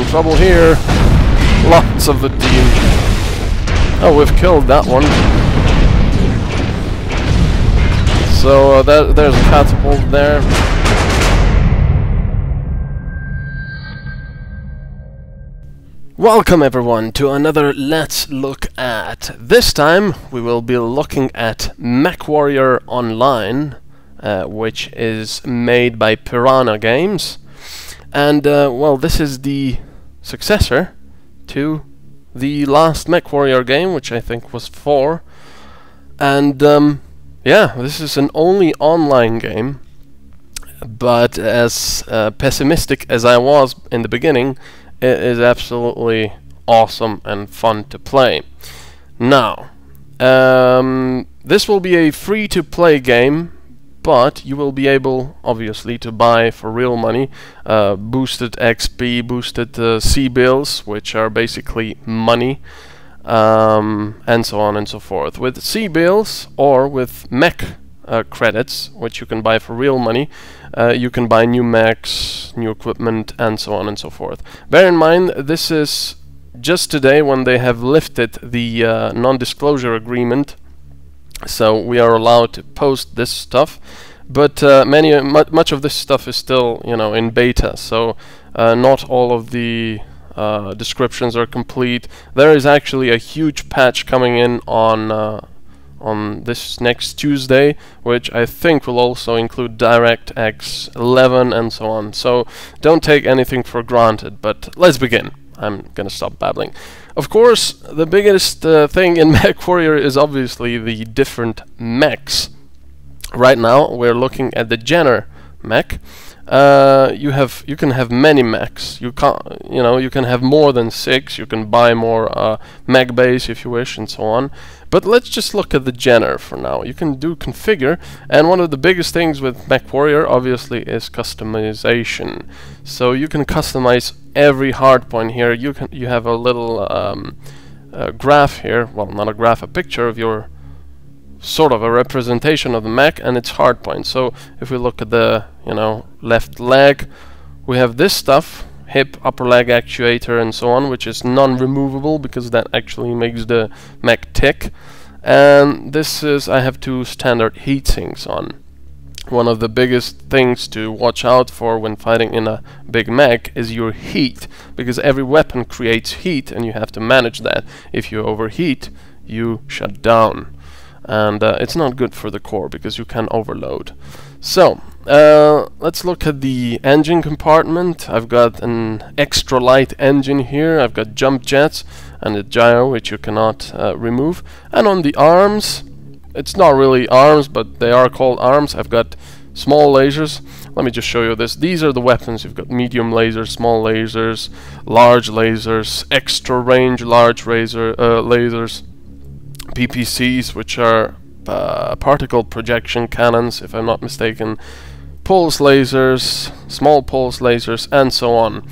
in trouble here. Lots of the team. Oh, we've killed that one. So there's a catapult there. Welcome everyone to another Let's Look At. This time we will be looking at Mechwarrior Online, which is made by Piranha Games. And well, this is the successor to the last Mechwarrior game, which I think was 4. And yeah, this is an only online game. But as pessimistic as I was in the beginning, it is absolutely awesome and fun to play. Now, this will be a free-to-play game, but you will be able, obviously, to buy for real money boosted XP, boosted C-bills, which are basically money, and so on and so forth. With C-bills or with mech credits, which you can buy for real money, you can buy new mechs, new equipment, and so on and so forth. Bear in mind, this is just today when they have lifted the non-disclosure agreement, so we are allowed to post this stuff. But much of this stuff is still, you know, in beta, so not all of the descriptions are complete. There is actually a huge patch coming in on this next Tuesday, which I think will also include DirectX 11 and so on. So don't take anything for granted, but let's begin. I'm gonna stop babbling. Of course, the biggest thing in Mechwarrior is obviously the different mechs. Right now we're looking at the Jenner mech. You can have many mechs. You can have more than 6. You can buy more mech base if you wish, and so on. But let's just look at the Jenner for now. You can do configure, and one of the biggest things with Mechwarrior obviously is customization. So you can customize every hardpoint here. You have a little graph here. Well, not a graph, a picture of your sort of a representation of the mech and its hardpoint. So if we look at the left leg, we have this stuff, hip, upper leg actuator, and so on, which is non-removable because that actually makes the mech tick. And this is, I have 2 standard heat sinks on. One of the biggest things to watch out for when fighting in a big mech is your heat, because every weapon creates heat and you have to manage that. If you overheat, you shut down. And it's not good for the core because you can overload. So let's look at the engine compartment. I've got an extra light engine here. I've got jump jets and a gyro, which you cannot remove. And on the arms, it's not really arms, but they are called arms. I've got small lasers. Let me just show you this. These are the weapons. You've got medium lasers, small lasers, large lasers, extra range large lasers, PPCs, which are particle projection cannons, if I'm not mistaken, pulse lasers, small pulse lasers, and so on.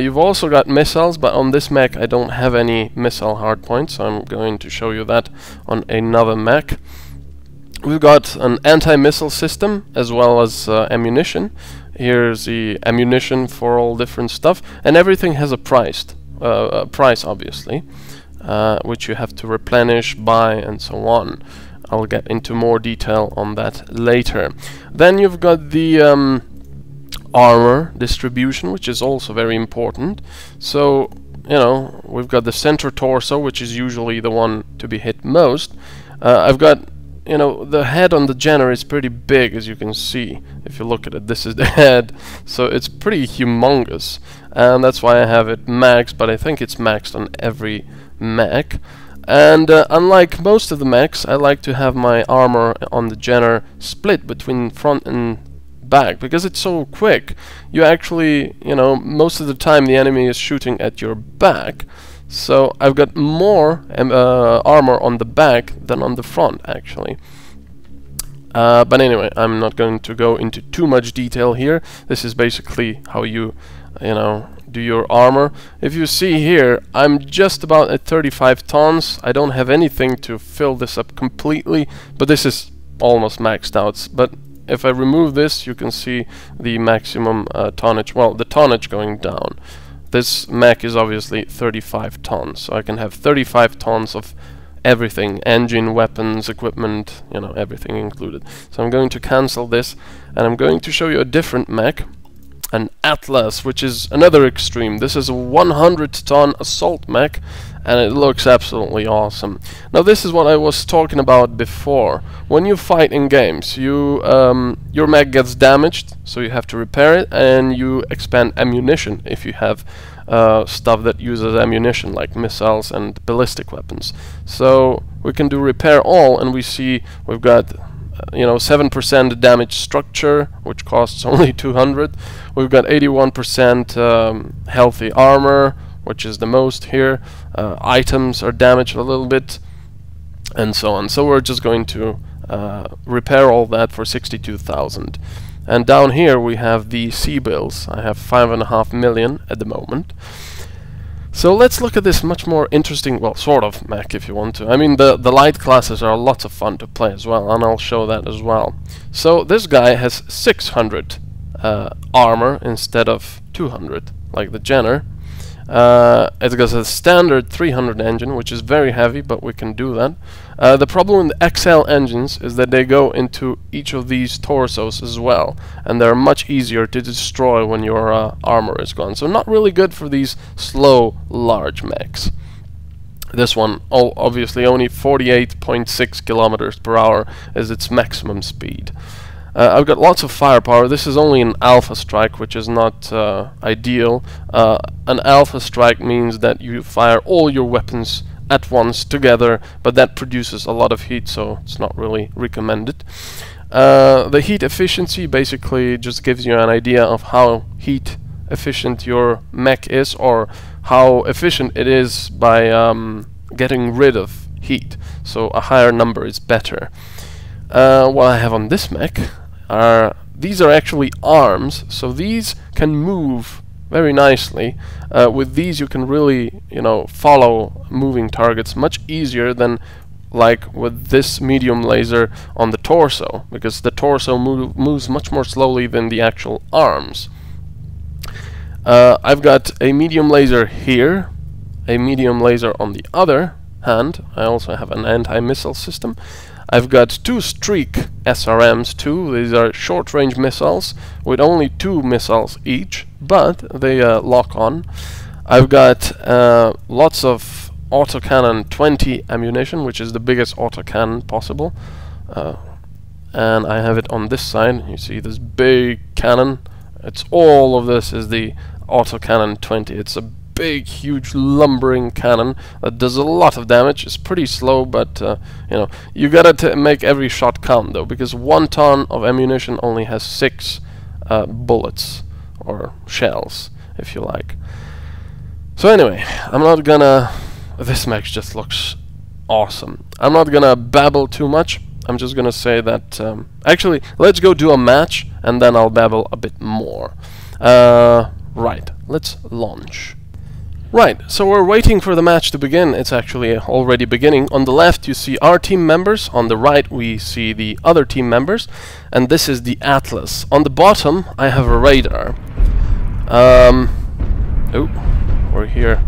You've also got missiles, but on this mech I don't have any missile hardpoints, so I'm going to show you that on another mech. We've got an anti-missile system as well as ammunition. Here's the ammunition for all different stuff, and everything has a price obviously, which you have to replenish, buy, and so on. I'll get into more detail on that later. Then you've got the armor distribution, which is also very important. So, we've got the center torso, which is usually the one to be hit most. I've got, the head on the Jenner is pretty big, as you can see. If you look at it, this is the head. So it's pretty humongous. And that's why I have it maxed, but I think it's maxed on every mech. And unlike most of the mechs, I like to have my armor on the Jenner split between front and back, because it's so quick. You actually, most of the time the enemy is shooting at your back. So I've got more armor on the back than on the front, actually. But anyway, I'm not going to go into too much detail here. This is basically how you do your armor. If you see here, I'm just about at 35 tons. I don't have anything to fill this up completely, but this is almost maxed out. But if I remove this, you can see the maximum tonnage, well, the tonnage going down. this mech is obviously 35 tons, so I can have 35 tons of everything, engine, weapons, equipment, you know, everything included. So I'm going to cancel this, and I'm going to show you a different mech, an Atlas, which is another extreme. This is a 100-ton assault mech, and it looks absolutely awesome. Now this is what I was talking about before. When you fight in games, you your mech gets damaged, so you have to repair it, and you expend ammunition if you have stuff that uses ammunition, like missiles and ballistic weapons. So we can do repair all, and we see we've got 7% damage structure, which costs only 200. We've got 81% healthy armor, which is the most here. Items are damaged a little bit, and so on. So we're just going to repair all that for 62,000. And down here we have the C-bills. I have 5.5 million at the moment. So let's look at this much more interesting, well, sort of mech if you want to. I mean, the light classes are lots of fun to play as well, and I'll show that as well. So this guy has 600 armor instead of 200, like the Jenner. It has a standard 300 engine, which is very heavy, but we can do that. The problem with the XL engines is that they go into each of these torsos as well, and they're much easier to destroy when your armor is gone. So not really good for these slow, large mechs. This one, obviously only 48.6 kilometers per hour is its maximum speed. I've got lots of firepower. This is only an alpha strike, which is not ideal. An alpha strike means that you fire all your weapons at once together, but that produces a lot of heat, so it's not really recommended. The heat efficiency basically just gives you an idea of how heat efficient your mech is, or how efficient it is by getting rid of heat. So a higher number is better. What I have on this mech these are actually arms, so these can move very nicely. With these you can really, follow moving targets much easier than like with this medium laser on the torso, because the torso moves much more slowly than the actual arms. I've got a medium laser here, a medium laser on the other hand. I also have an anti-missile system. I've got 2 Streak SRMs too. These are short-range missiles with only 2 missiles each, but they lock on. I've got lots of autocannon 20 ammunition, which is the biggest autocannon possible. And I have it on this side. You see this big cannon. All of this is the autocannon 20. It's a big, huge, lumbering cannon that does a lot of damage. It's pretty slow, but you gotta make every shot count though, because 1 ton of ammunition only has 6 bullets or shells, if you like. So anyway, I'm not gonna. This mech just looks awesome. I'm not gonna babble too much. I'm just gonna say that. Actually, let's go do a match, and then I'll babble a bit more. Right, let's launch. Right, so we're waiting for the match to begin. It's actually already beginning. On the left you see our team members, on the right we see the other team members, and this is the Atlas. On the bottom I have a radar. Oh, we're here.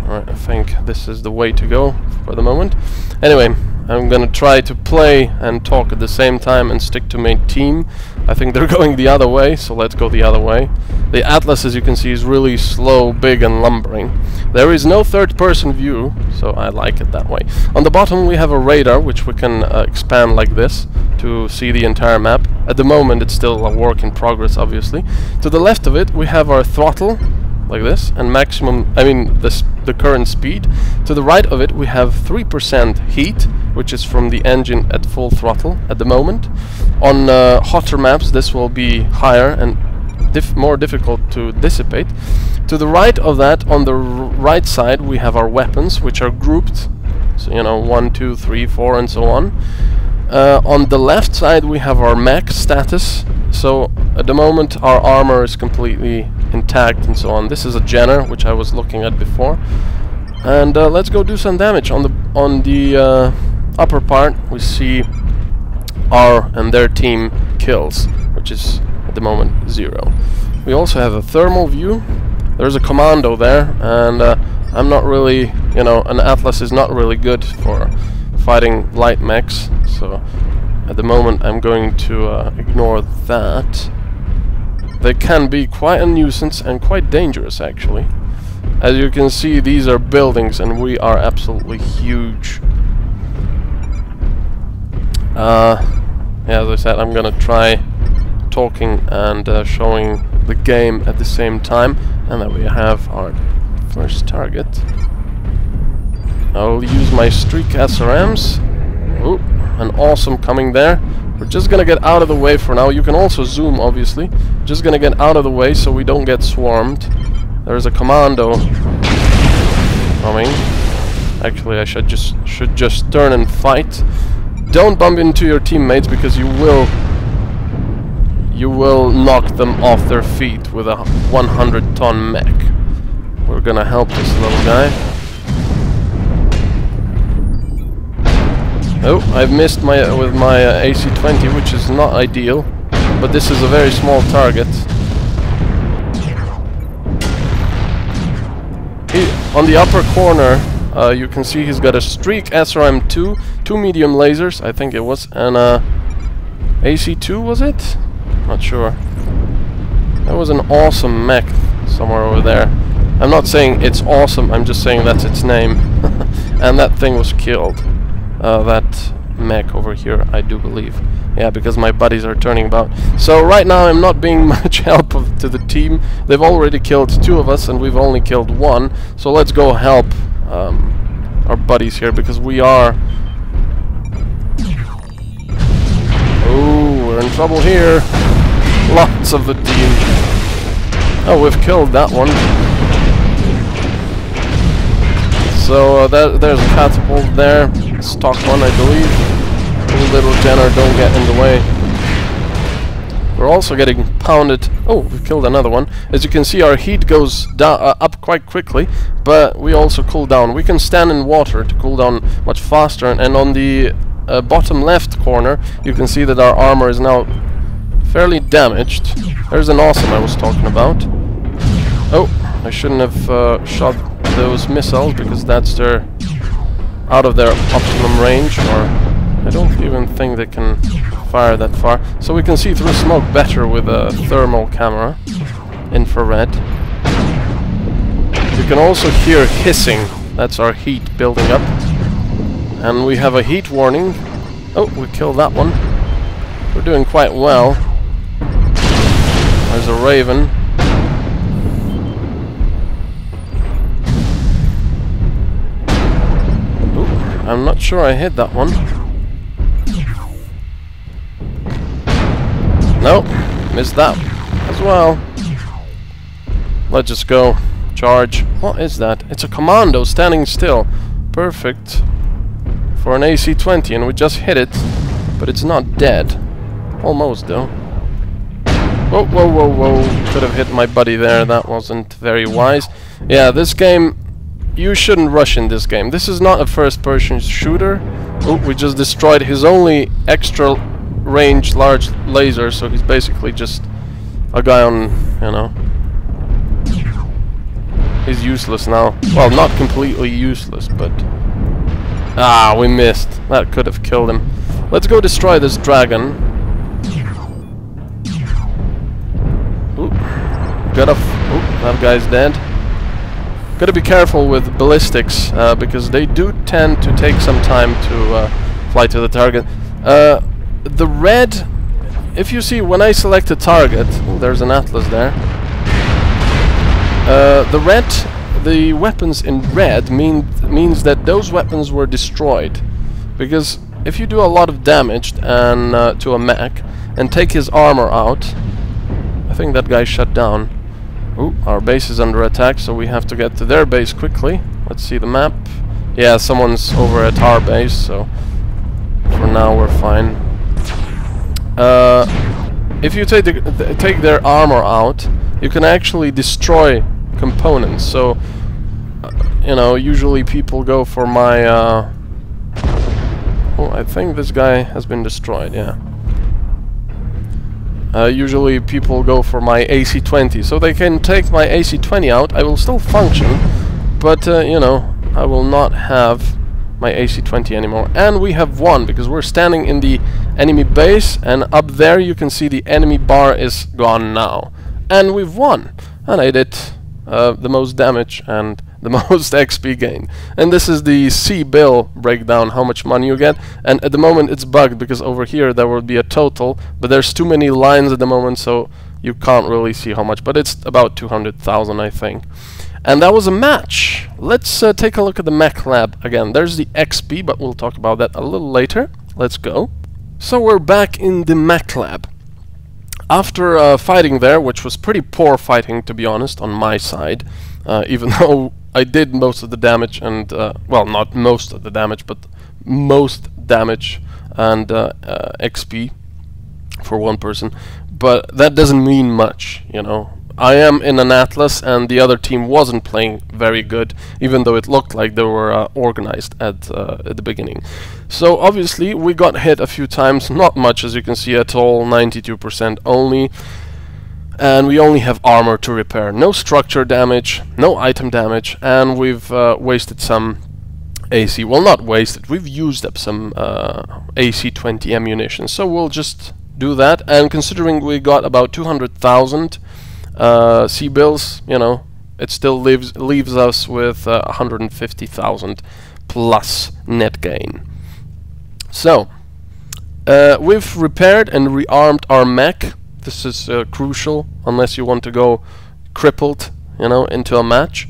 Alright, I think this is the way to go for the moment. Anyway, I'm gonna try to play and talk at the same time and stick to my team. I think they're going the other way, so let's go the other way. The Atlas, as you can see, is really slow, big and lumbering. There is no third-person view, so I like it that way. On the bottom we have a radar, which we can expand like this to see the entire map. At the moment it's still a work in progress, obviously. To the left of it we have our throttle, like this, and maximum, the current speed. To the right of it we have 3% heat, which is from the engine at full throttle at the moment. On hotter maps this will be higher and more difficult to dissipate. To the right of that, on the right side, we have our weapons, which are grouped, so 1, 2, 3, 4 and so on. On the left side we have our mech status, so at the moment our armor is completely intact and so on. This is a Jenner, which I was looking at before, and let's go do some damage. On the upper part we see our and their team kills, which is at the moment 0. We also have a thermal view, There's a commando there, and I'm not really, you know, an Atlas is not really good for fighting light mechs, so at the moment I'm going to ignore that. They can be quite a nuisance and quite dangerous, actually. As you can see, these are buildings and we are absolutely huge. Yeah, as I said, I'm gonna try talking and showing the game at the same time, and then we have our first target. I'll use my streak SRMs. Ooh, an awesome coming there. We're just gonna get out of the way for now. You can also zoom, obviously. Just gonna get out of the way so we don't get swarmed. There's a commando coming. Actually, I should just turn and fight. Don't bump into your teammates because you will knock them off their feet with a 100-ton mech. We're gonna help this little guy. Oh, I've missed with my AC-20, which is not ideal, but this is a very small target. On the upper corner, you can see he's got a streak SRM2, 2 medium lasers, I think it was, and AC2, was it? Not sure. That was an awesome mech somewhere over there. I'm not saying it's awesome, I'm just saying that's its name. And that thing was killed. That mech over here, I do believe. Yeah, because my buddies are turning about. So right now I'm not being much help to the team. They've already killed 2 of us and we've only killed 1. So let's go help our buddies here, because we are... Oh, we're in trouble here. Lots of the team. Oh, we've killed that one. So there's a catapult there. Stock one, I believe. Little Jenner, don't get in the way. We're also getting pounded. Oh, we killed another one. As you can see, our heat goes up quite quickly, but we also cool down. We can stand in water to cool down much faster, and on the bottom left corner you can see that our armor is now fairly damaged. There's an awesome I was talking about. Oh, I shouldn't have shot those missiles, because that's out of their optimum range, or I don't even think they can fire that far. So we can see through smoke better with a thermal camera, infrared. You can also hear hissing. That's our heat building up. And we have a heat warning. Oh, we killed that one. We're doing quite well. There's a Raven. Ooh, I'm not sure I hit that one. Nope, missed that as well. Let's just go. Charge. What is that? It's a commando standing still. Perfect for an AC-20, and we just hit it, but it's not dead. Almost, though. Whoa, whoa, whoa, whoa. Could have hit my buddy there. That wasn't very wise. Yeah, this game... You shouldn't rush in this game. This is not a first-person shooter. Oh, we just destroyed his only extra range large laser, so he's basically just a guy on, you know... He's useless now. Well, not completely useless, but... Ah, we missed. That could have killed him. Let's go destroy this dragon. Ooh. That guy's dead. Gotta be careful with ballistics, because they do tend to take some time to fly to the target. The red... If you see, when I select a target... Oh, there's an Atlas there. The weapons in red means that those weapons were destroyed, because if you do a lot of damage and to a mech and take his armor out, I think that guy's shut down. Ooh, our base is under attack, so we have to get to their base quickly. Let's see the map. Yeah, someone's over at our base, so for now we're fine. If you take their armor out, you can actually destroy components. So, you know, usually people go for my... Oh, I think this guy has been destroyed, yeah. Usually people go for my AC-20, so they can take my AC-20 out. I will still function, but you know, I will not have my AC-20 anymore. And we have won because we're standing in the enemy base, and up there you can see the enemy bar is gone now, and we've won. And I did the most damage and the most XP gain. And this is the C bill breakdown, how much money you get. And at the moment it's bugged because over here there will be a total, but there's too many lines at the moment, so you can't really see how much, but it's about 200,000, I think. And that was a match. Let's take a look at the mech lab again. There's the XP, but we'll talk about that a little later. Let's go. So we're back in the mech lab. After fighting there, which was pretty poor fighting, to be honest, on my side, even though I did most of the damage and, well, not most of the damage, but most damage and XP for one person. But that doesn't mean much, you know. I am in an Atlas, and the other team wasn't playing very good, even though it looked like they were organized at the beginning. So obviously we got hit a few times, not much as you can see at all, 92% only, and we only have armor to repair. No structure damage, no item damage, and we've wasted some AC. Well, not wasted, we've used up some AC-20 ammunition, so we'll just do that. And considering we got about 200,000 C-bills, you know, it still leaves us with 150,000 plus net gain. So we've repaired and rearmed our mech. This is crucial unless you want to go crippled, you know, into a match.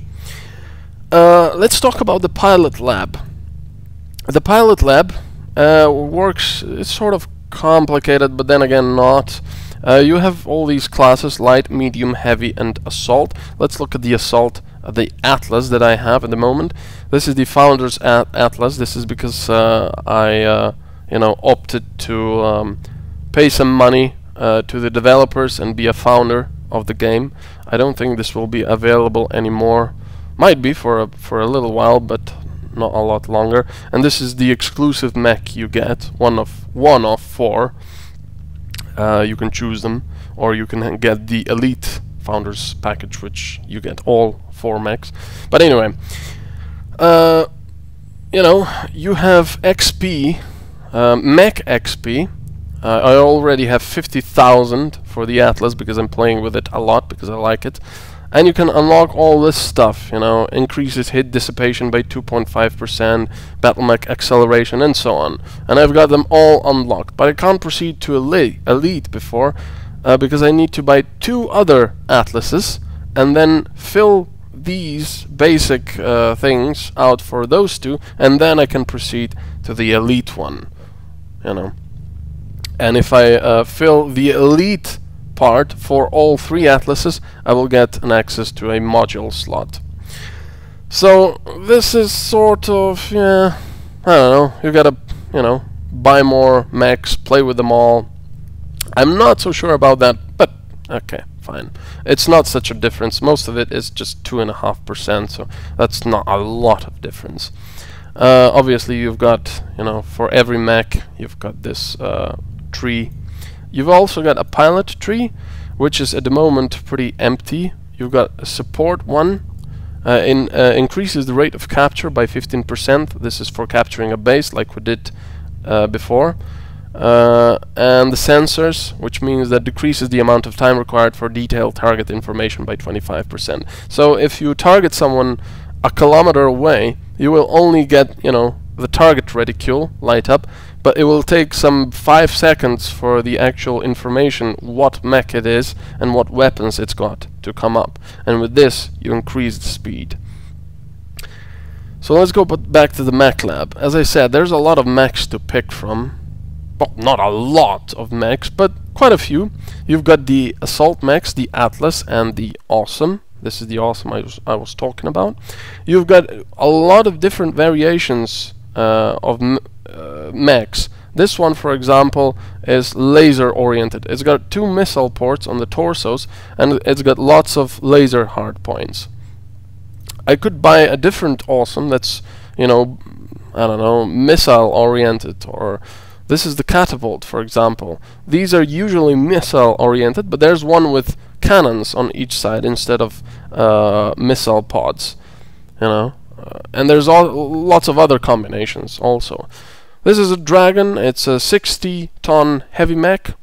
Let's talk about the pilot lab. The pilot lab works, it's sort of complicated, but then again not. You have all these classes: light, medium, heavy, and assault. Let's look at the assault, the Atlas that I have at the moment. This is the founder's Atlas. This is because I you know, opted to pay some money to the developers and be a founder of the game. I don't think this will be available anymore. Might be for a little while, but not a lot longer. And this is the exclusive mech you get, one of 4. You can choose them, or you can get the elite founders package, which you get all 4 mechs. But anyway, you know, you have XP, mech XP. I already have 50,000 for the Atlas because I'm playing with it a lot because I like it. And you can unlock all this stuff, you know, increases hit dissipation by 2.5%, battlemech acceleration, and so on. And I've got them all unlocked, but I can't proceed to elite before because I need to buy 2 other Atlases and then fill these basic things out for those 2, and then I can proceed to the elite one, you know. And if I fill the elite part for all 3 Atlases, I will get an access to a module slot. So this is sort of, yeah, I don't know, you gotta, you know, buy more mechs, play with them all. I'm not so sure about that, but okay, fine. It's not such a difference. Most of it is just 2.5%, so that's not a lot of difference. Obviously you've got, you know, for every mech you've got this tree. You've also got a pilot tree, which is at the moment pretty empty. You've got a support one, increases the rate of capture by 15%. This is for capturing a base like we did before. And the sensors, which means that decreases the amount of time required for detailed target information by 25%. So if you target someone a kilometer away, you will only get, you know, the target reticule light up, but it will take some 5 seconds for the actual information, what mech it is and what weapons it's got, to come up. And with this you increase the speed. So let's go back to the mech lab. As I said, there's a lot of mechs to pick from. Well, not a lot of mechs, but quite a few. You've got the assault mechs, the Atlas and the Awesome. This is the Awesome I was talking about. You've got a lot of different variations of mechs. This one, for example, is laser oriented. It's got 2 missile ports on the torsos, and it's got lots of laser hard points. I could buy a different Awesome that's, you know, I don't know, missile oriented or This is the catapult, for example. These are usually missile oriented, but there's one with cannons on each side instead of missile pods, you know. And there's lots of other combinations also. This is a dragon. It's a 60-ton heavy mech.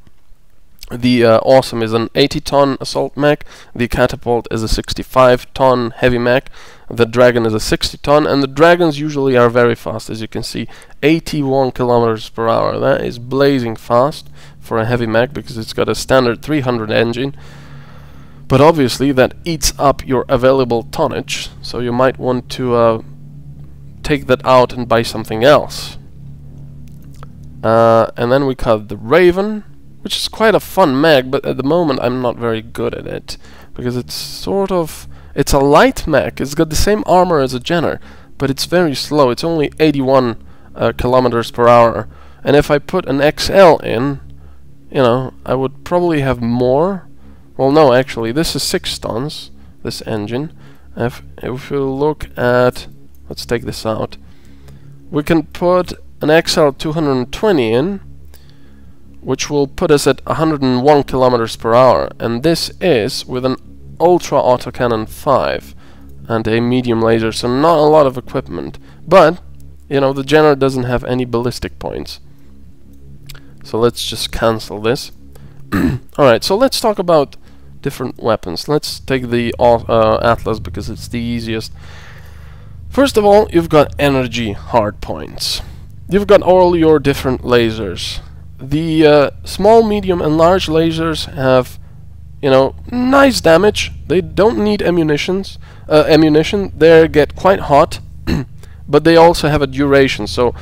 The Awesome is an 80-ton assault mech. The catapult is a 65-ton heavy mech. The dragon is a 60-ton, and the dragons usually are very fast, as you can see, 81 kilometers per hour. That is blazing fast for a heavy mech because it's got a standard 300 engine. But obviously that eats up your available tonnage, so you might want to take that out and buy something else. And then we got the Raven, which is quite a fun mech, but at the moment I'm not very good at it because it's it's a light mech. It's got the same armor as a Jenner, but it's very slow. It's only 81 kilometers per hour, and if I put an XL in, you know, I would probably have more. Well, no, actually, this is 6 tons, this engine. If we look at, let's take this out, we can put an XL 220 in, which will put us at 101 kilometers per hour, and this is with an Ultra Autocannon 5 and a medium laser, so not a lot of equipment, but you know, the Jenner doesn't have any ballistic points, so let's just cancel this. Alright, so let's talk about different weapons. Let's take the Atlas because it's the easiest. First of all, you've got energy hardpoints. You've got all your different lasers. The small, medium and large lasers have, you know, nice damage. They don't need ammunition. They get quite hot, but they also have a duration. So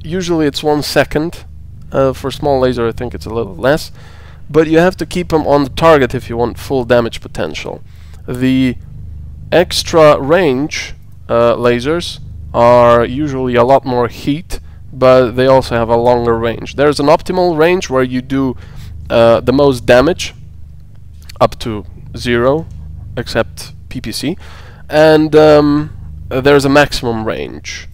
usually it's 1 second. For small laser, I think it's a little less. But you have to keep them on the target if you want full damage potential. The extra range lasers are usually a lot more heat, but they also have a longer range. There's an optimal range where you do the most damage, up to 0, except PPC, and there's a maximum range.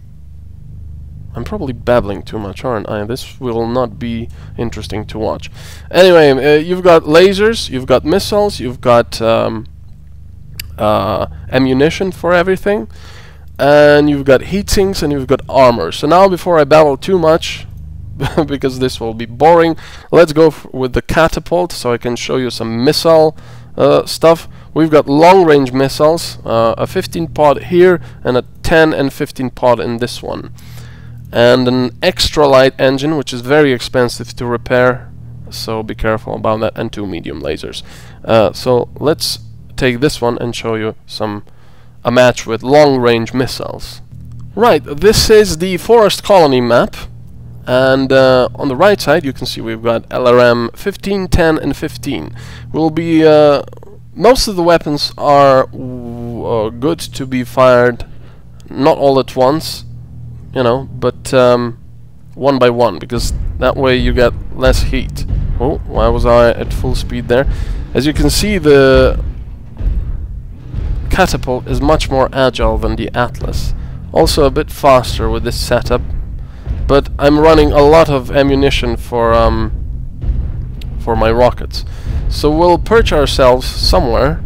I'm probably babbling too much, aren't I? This will not be interesting to watch. Anyway, you've got lasers, you've got missiles, you've got ammunition for everything, and you've got heat sinks, and you've got armor. So now, before I babble too much, because this will be boring, let's go with the catapult so I can show you some missile stuff. We've got long-range missiles, a 15 pod here, and a 10 and 15 pod in this one. And an extra light engine, which is very expensive to repair, so be careful about that, and 2 medium lasers. So let's take this one and show you a match with long-range missiles. Right, this is the Forest Colony map, and on the right side you can see we've got LRM 15, 10 and 15. Will be most of the weapons are good to be fired not all at once, you know, but one by one, because that way you get less heat. Oh, why was I at full speed there? As you can see, the catapult is much more agile than the Atlas. Also a bit faster with this setup, but I'm running a lot of ammunition for my rockets. So we'll perch ourselves somewhere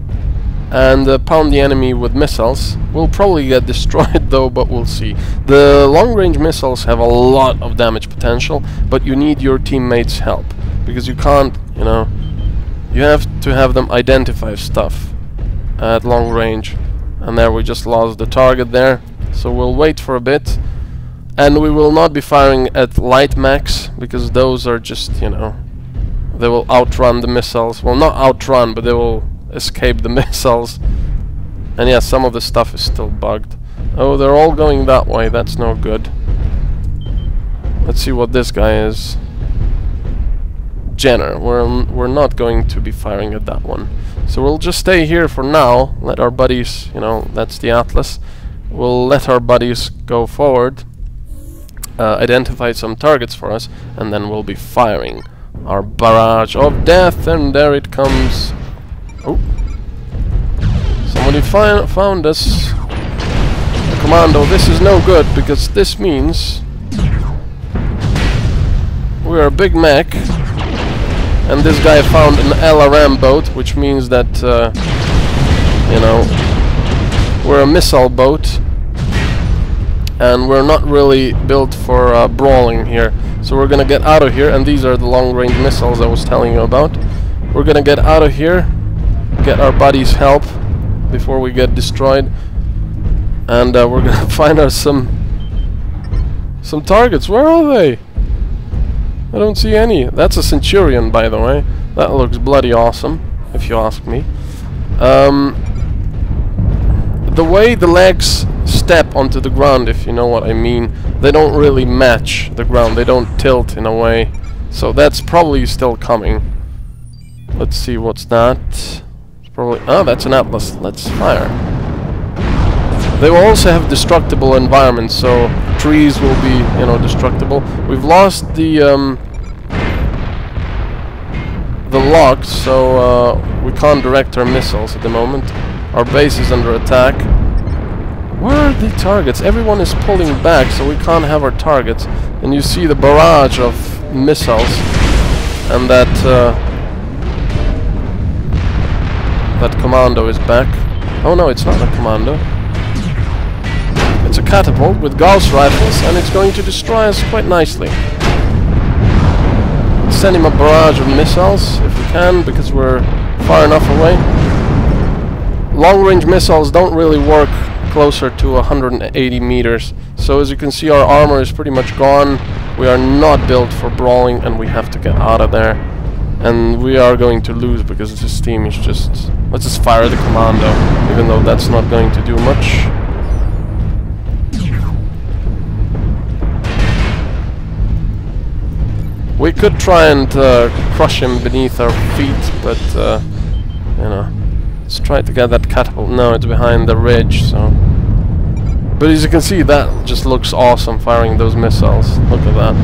and pound the enemy with missiles. We'll probably get destroyed though, but we'll see. The long-range missiles have a lot of damage potential, but you need your teammates' help, because you can't, you know, you have to have them identify stuff at long range. And there, we just lost the target there, so we'll wait for a bit. And we will not be firing at light mechs, because those are just, you know, they will outrun the missiles. Well, not outrun, but they will escape the missiles. And yeah, some of the stuff is still bugged. Oh, they're all going that way. That's no good. Let's see what this guy is. Jenner. We're not going to be firing at that one. So we'll just stay here for now. Let our buddies, you know, that's the Atlas. We'll let our buddies go forward, identify some targets for us, and then we'll be firing our barrage of death. And there it comes. Oh, somebody found us. Commando, this is no good, because this means we're a big mech, and this guy found an LRM boat, which means that, you know, we're a missile boat, and we're not really built for brawling here. So we're gonna get out of here, and these are the long-range missiles I was telling you about. We're gonna get out of here, get our buddies' help before we get destroyed, and we're gonna find us some targets. Where are they? I don't see any. That's a Centurion, by the way. That looks bloody awesome, if you ask me. The way the legs step onto the ground, if you know what I mean, they don't really match the ground. They don't tilt in a way. So that's probably still coming. Let's see, what's that? It's probably... oh, that's an Atlas. Let's fire. They will also have destructible environments, so trees will be, you know, destructible. We've lost the lock, so we can't direct our missiles at the moment. Our base is under attack. Where are the targets? Everyone is pulling back, so we can't have our targets. And you see the barrage of missiles, and that that commando is back. Oh no, it's not a commando. It's a catapult with Gauss rifles, and it's going to destroy us quite nicely. Send him a barrage of missiles if we can, because we're far enough away. Long-range missiles don't really work closer to 180 meters. So as you can see, our armor is pretty much gone. We are not built for brawling, and we have to get out of there. And we are going to lose because this team is just... let's just fire the commando, even though that's not going to do much. We could try and crush him beneath our feet, but you know, let's try to get that catapult. No, it's behind the ridge, so... but as you can see, that just looks awesome, firing those missiles. Look at that.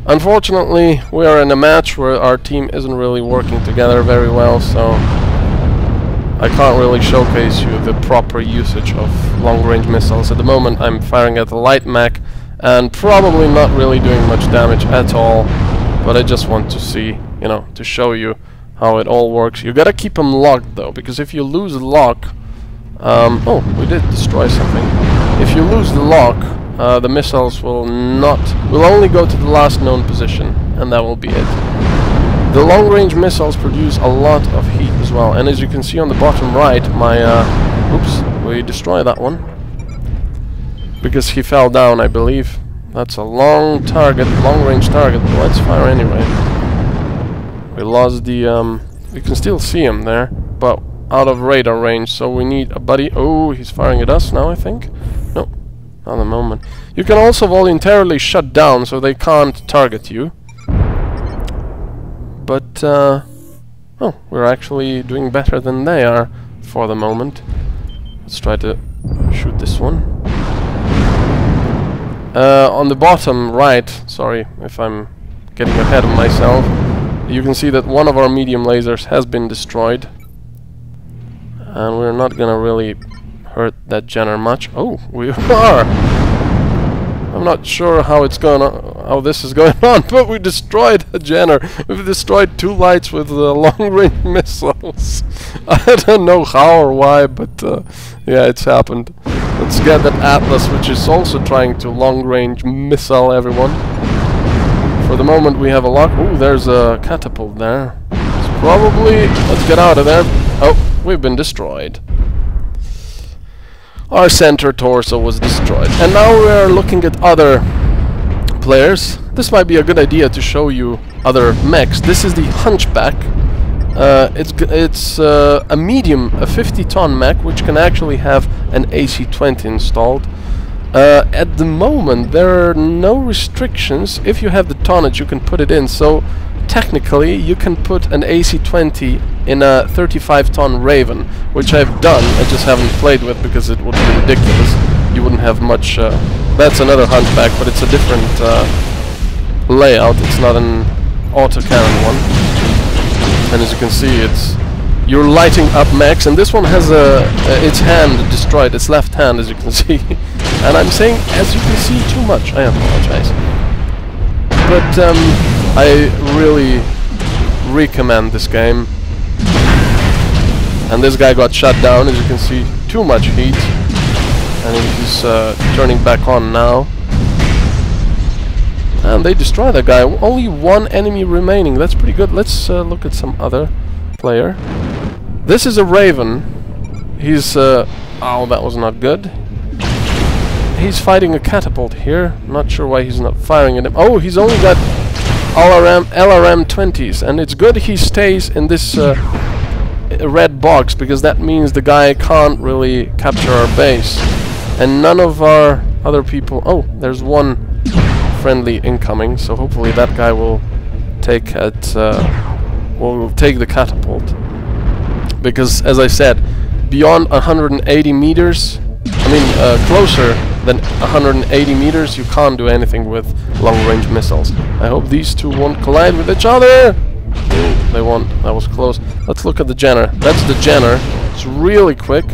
Unfortunately, we are in a match where our team isn't really working together very well, so I can't really showcase you the proper usage of long-range missiles. At the moment, I'm firing at the light mech, and probably not really doing much damage at all, but I just want to see, you know, to show you how it all works. You gotta keep them locked though, because if you lose the lock... oh, we did destroy something. If you lose the lock, the missiles will only go to the last known position, and that will be it. The long-range missiles produce a lot of heat as well, and as you can see on the bottom right, my... oops, we destroyed that one. Because he fell down, I believe. That's a long target, long-range target, but let's fire anyway. We lost the, you can still see him there, but out of radar range, so we need a buddy. Oh, he's firing at us now, I think. No, not at the moment. You can also voluntarily shut down, so they can't target you. But, oh, we're actually doing better than they are for the moment. Let's try to shoot this one. On the bottom right, sorry if I'm getting ahead of myself, you can see that one of our medium lasers has been destroyed. And we're not gonna really hurt that Jenner much. Oh, we are! I'm not sure how it's going on, how this is going on, but we destroyed a Jenner. We've destroyed 2 lights with long-range missiles. I don't know how or why, but yeah, it's happened. Let's get that Atlas, which is also trying to long-range missile everyone. For the moment, we have a lock. Ooh, there's a catapult there. It's probably... let's get out of there. Oh, we've been destroyed. Our center torso was destroyed. And now we are looking at other players. This might be a good idea to show you other mechs. This is the Hunchback. It's a medium, a 50-ton mech, which can actually have an AC-20 installed. At the moment, there are no restrictions. If you have the tonnage, you can put it in. So technically, you can put an AC-20 in a 35-ton Raven, which I've done. I just haven't played with because it would be ridiculous. You wouldn't have much... that's another Hunchback, but it's a different layout. It's not an autocannon one. And as you can see, you're lighting up mechs, and this one has its hand destroyed, its left hand, as you can see. And I'm saying, as you can see, too much. I apologize. But I really recommend this game. And this guy got shut down, as you can see. Too much heat. And he's turning back on now. And they destroy that guy. Only one enemy remaining. That's pretty good. Let's look at some other player. This is a Raven. He's... oh, that was not good. He's fighting a catapult here. Not sure why he's not firing at him. Oh, he's only got LRM 20s. And it's good he stays in this red box, because that means the guy can't really capture our base. And none of our other people... Oh, there's one friendly incoming, so hopefully that guy will take the catapult, because as I said, beyond 180 meters, I mean closer than 180 meters, you can't do anything with long-range missiles. I hope these two won't collide with each other. Ooh, they won't. That was close. Let's look at the Jenner. That's the Jenner. It's really quick,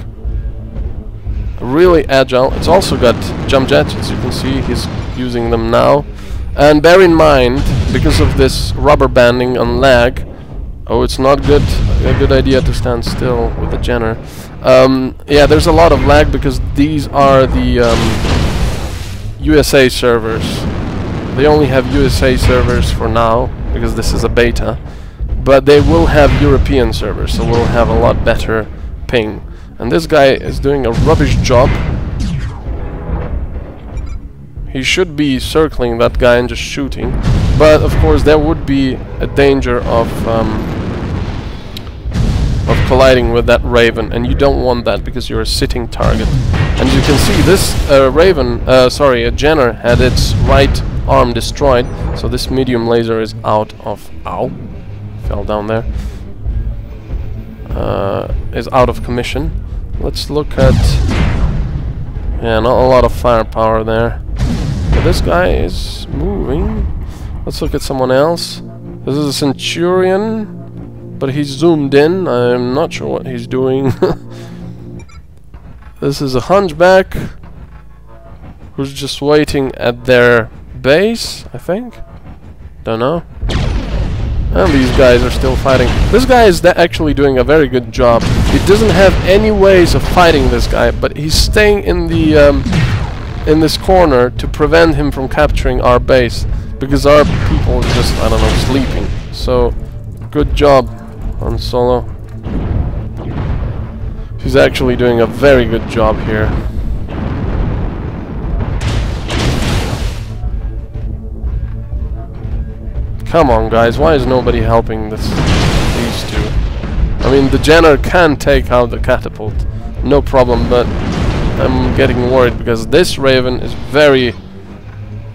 really agile. It's also got jump jets, as you can see. He's using them now. And bear in mind, because of this rubber banding on lag, oh, it's not good. A good idea to stand still with the Jenner. Yeah, there's a lot of lag because these are the USA servers. They only have USA servers for now, because this is a beta. But they will have European servers, so we'll have a lot better ping. And this guy is doing a rubbish job. He should be circling that guy and just shooting. But of course there would be a danger of colliding with that Raven, and you don't want that because you're a sitting target. And you can see this a Jenner had its right arm destroyed, so this medium laser is out of... Ow! Fell down there. Is out of commission. Let's look at... Yeah, not a lot of firepower there. But this guy is moving. Let's look at someone else. This is a Centurion, but he's zoomed in. I'm not sure what he's doing. This is a Hunchback who's just waiting at their base, I think. Don't know. And these guys are still fighting. This guy is actually doing a very good job. He doesn't have any ways of fighting this guy, but he's staying in the in this corner to prevent him from capturing our base, because our people are just, I don't know, sleeping. So, good job on Solo. He's actually doing a very good job here. Come on, guys, why is nobody helping these two? I mean, the Jenner can take out the catapult, no problem, but I'm getting worried because this Raven is very,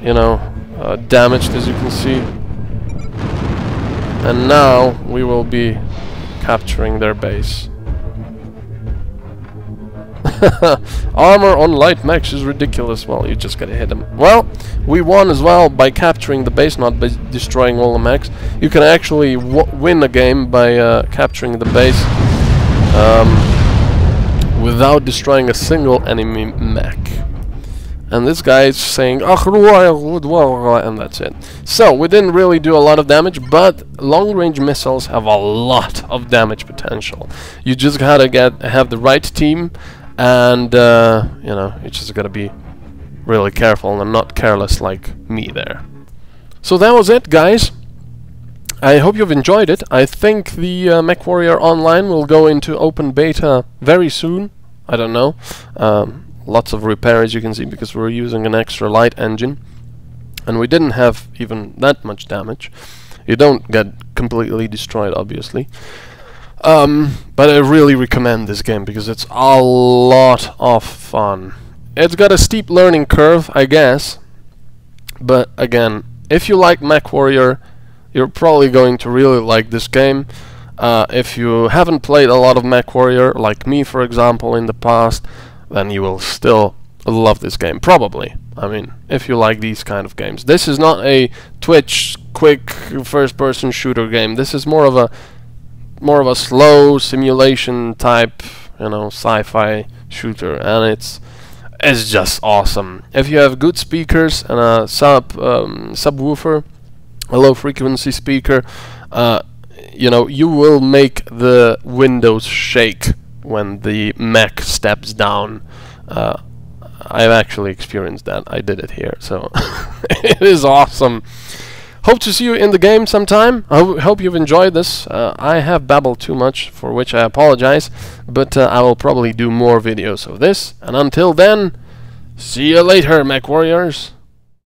you know, damaged, as you can see. And now we will be capturing their base. Armor on light mechs is ridiculous. Well, you just gotta hit them. Well, we won as well by capturing the base, not by destroying all the mechs. You can actually win a game by capturing the base without destroying a single enemy mech. And this guy is saying, and that's it. So, we didn't really do a lot of damage, but long-range missiles have a lot of damage potential. You just gotta have the right team, and you know, you just gotta be really careful and not careless like me there. So that was it, guys. I hope you've enjoyed it. I think the Mechwarrior Online will go into open beta very soon. I don't know. Lots of repair, as you can see, because we're using an extra light engine, and we didn't have even that much damage. You don't get completely destroyed, obviously. But I really recommend this game because it's a lot of fun. It's got a steep learning curve, I guess, but again, if you like Mechwarrior, you're probably going to really like this game. If you haven't played a lot of Mechwarrior, like me for example in the past, then you will still love this game, probably. I mean, if you like these kind of games. This is not a Twitch quick first-person shooter game. This is more of a slow simulation type, you know, sci-fi shooter, and is just awesome. If you have good speakers and a subwoofer, a low frequency speaker, you know, you will make the windows shake when the mech steps down. I've actually experienced that. I did it here, so it is awesome. Hope to see you in the game sometime. I hope you've enjoyed this. I have babbled too much, for which I apologize, but I will probably do more videos of this. And until then, see you later, Mech Warriors.